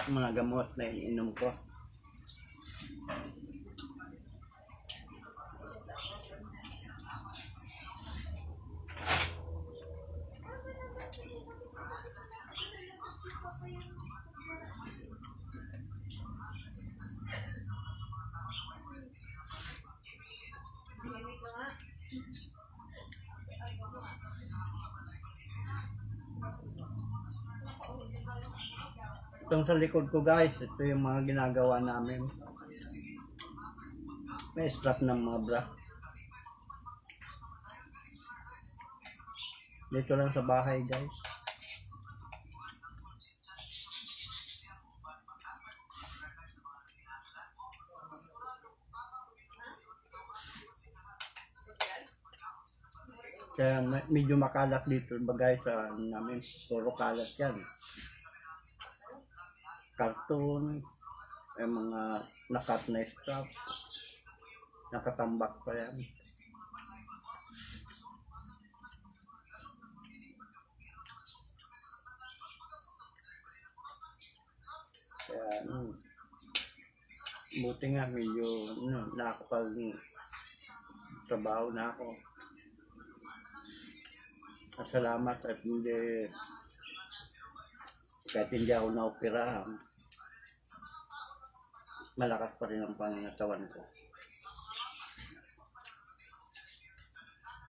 mga gamot na ininom ko. Itong sa likod ko guys, ito yung mga ginagawa namin. May strap ng mga bra. Dito lang sa bahay guys. Kaya medyo makalat dito bagay sa namin. Puro kalat yan. Karton, yung mga nakat na strap, nakatambak pa yan. Kaya buti nga medyo nakapag-trabaho na ako. At salamat at hindi, kahit hindi ako naoperahan, malakas pa rin ang pangangatawan ko.